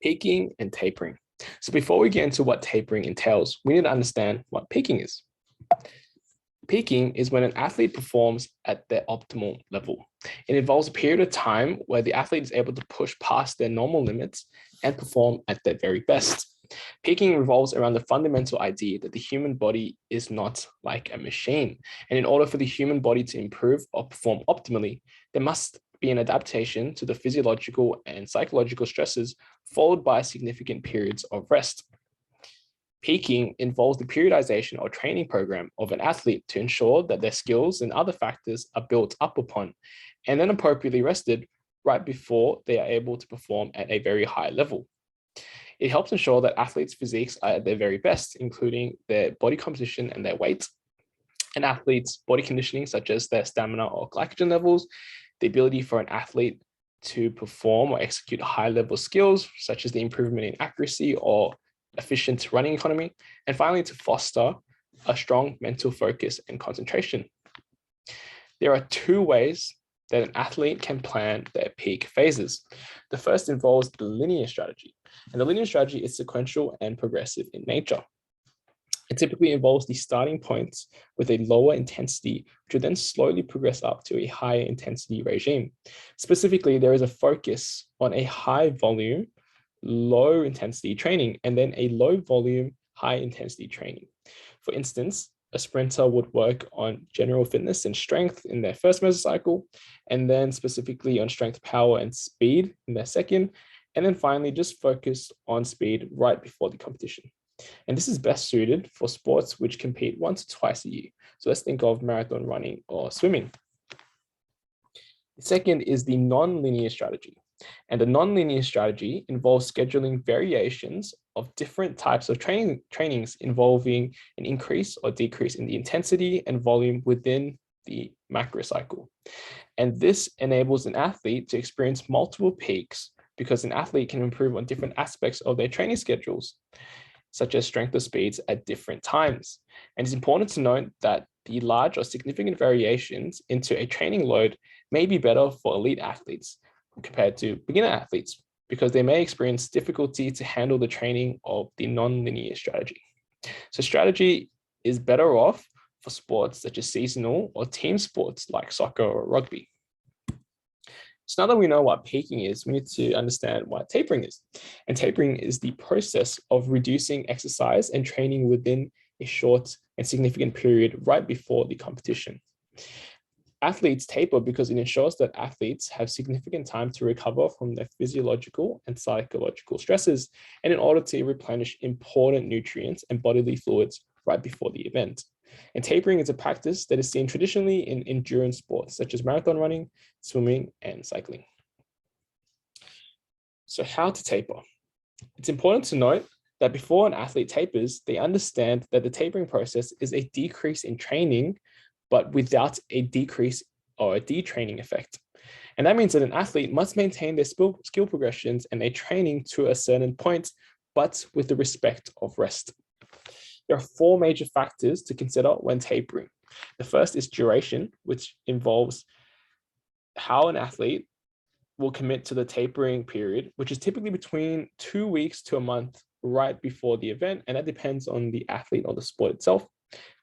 Peaking and tapering. So before we get into what tapering entails, we need to understand what peaking is. Peaking is when an athlete performs at their optimal level. It involves a period of time where the athlete is able to push past their normal limits and perform at their very best. Peaking revolves around the fundamental idea that the human body is not like a machine. And in order for the human body to improve or perform optimally, there must be an adaptation to the physiological and psychological stresses, followed by significant periods of rest. Peaking involves the periodization or training program of an athlete to ensure that their skills and other factors are built up upon and then appropriately rested right before they are able to perform at a very high level. It helps ensure that athletes' physiques are at their very best, including their body composition and their weight, and athletes' body conditioning, such as their stamina or glycogen levels, the ability for an athlete to perform or execute high-level skills, such as the improvement in accuracy or efficient running economy, and finally, to foster a strong mental focus and concentration. There are two ways that an athlete can plan their peak phases. The first involves the linear strategy, and the linear strategy is sequential and progressive in nature. It typically involves the starting points with a lower intensity, which will then slowly progress up to a higher intensity regime. Specifically, there is a focus on a high volume, low intensity training, and then a low volume, high intensity training. For instance, a sprinter would work on general fitness and strength in their first mesocycle, and then specifically on strength, power, and speed in their second, and then finally just focus on speed right before the competition. And this is best suited for sports which compete once or twice a year. So let's think of marathon running or swimming. The second is the non-linear strategy. And the non-linear strategy involves scheduling variations of different types of trainings involving an increase or decrease in the intensity and volume within the macro cycle. And this enables an athlete to experience multiple peaks because an athlete can improve on different aspects of their training schedules, such as strength or speeds at different times. And it's important to note that the large or significant variations into a training load may be better for elite athletes compared to beginner athletes, because they may experience difficulty to handle the training of the non-linear strategy. So strategy is better off for sports such as seasonal or team sports like soccer or rugby. So now that we know what peaking is, we need to understand what tapering is. And tapering is the process of reducing exercise and training within a short and significant period right before the competition. Athletes taper because it ensures that athletes have significant time to recover from their physiological and psychological stresses, and in order to replenish important nutrients and bodily fluids right before the event. And tapering is a practice that is seen traditionally in endurance sports, such as marathon running, swimming, and cycling. So how to taper? It's important to note that before an athlete tapers, they understand that the tapering process is a decrease in training, but without a decrease or a detraining effect. And that means that an athlete must maintain their skill progressions and their training to a certain point, but with the respect of rest. There are four major factors to consider when tapering. The first is duration, which involves how an athlete will commit to the tapering period, which is typically between 2 weeks to a month right before the event, and that depends on the athlete or the sport itself.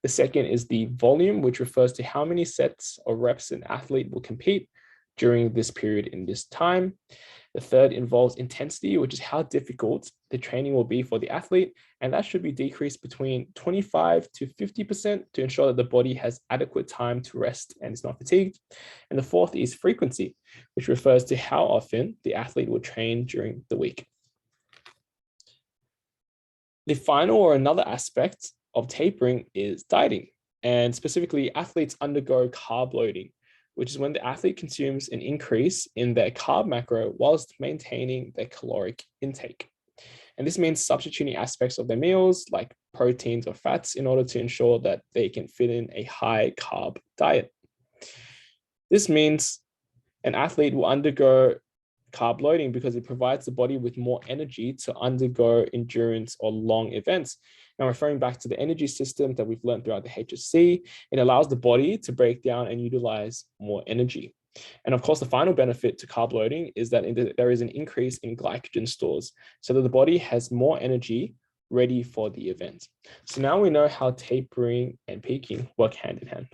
The second is the volume, which refers to how many sets or reps an athlete will compete during this period in this time. The third involves intensity, which is how difficult the training will be for the athlete, and that should be decreased between 25 to 50% to ensure that the body has adequate time to rest and is not fatigued. And the fourth is frequency, which refers to how often the athlete will train during the week. The final or another aspect of tapering is dieting, and specifically athletes undergo carb loading, which is when the athlete consumes an increase in their carb macro whilst maintaining their caloric intake. And this means substituting aspects of their meals like proteins or fats in order to ensure that they can fit in a high carb diet. This means an athlete will undergo carb loading because it provides the body with more energy to undergo endurance or long events. Now, referring back to the energy system that we've learned throughout the HSC, it allows the body to break down and utilize more energy. And of course, the final benefit to carb loading is that there is an increase in glycogen stores so that the body has more energy ready for the event. So now we know how tapering and peaking work hand in hand.